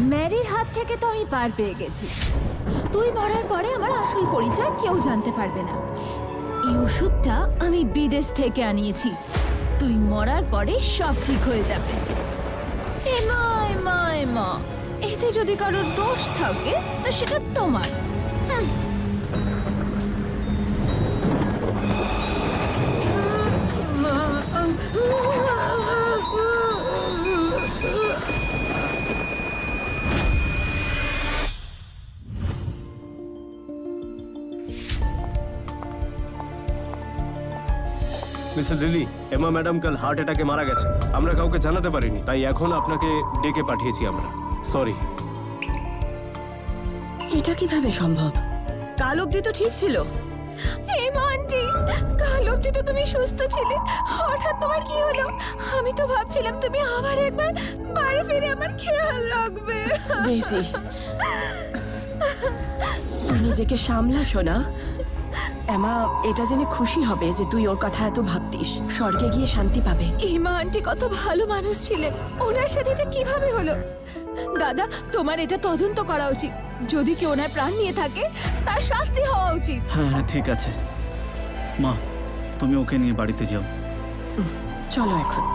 ম্যারির হাত থেকে তো আমি পার পেয়ে গেছি। তুই মরার পরে আমার আসল পরিচয় কেউ জানতে পারবে না। এই ওষুধটা আমি বিদেশ থেকে আনিয়েছি। তুই মরার পরে সব ঠিক হয়ে যাবে। এমা এমা এমা, এতে যদি কারোর দোষ থাকে তো সেটা তোমার। মিসেস লিলি, এমা ম্যাডাম কাল হার্ট অ্যাটাকে মারা গেছে। আমরা কাউকে জানাতে পারিনি, তাই এখন আপনাকে ডেকে পাঠিয়েছি আমরা। সরি। এটা কিভাবে সম্ভব? কাল অবধি তো ঠিক ছিল। এমা আন্টি, কাল অবধি তো তুমি সুস্থ ছিলে, হঠাৎ তোমার কি হলো? আমি তো ভাবছিলাম তুমি আবার একবার বাড়ি ফিরে আমার খেয়াল রাখবে। ডেইজি, তুই নিজেকে সামলা শোনা। এমা এটা জেনে খুশি হবে যে তুই ওর কথা এত ভাবতিস। স্বর্গে গিয়ে শান্তি পাবে। এমা আন্টি কত ভালো মানুষ ছিলেন, ওনার সাথে এটা কিভাবে হলো? দাদা, তোমার এটা তদন্ত করা উচিত। যদি কেউ ওনার প্রাণ নিয়ে থাকে তার শাস্তি হওয়া উচিত। হ্যাঁ হ্যাঁ ঠিক আছে মা, তুমি ওকে নিয়ে বাড়িতে যাও। চলো এখন।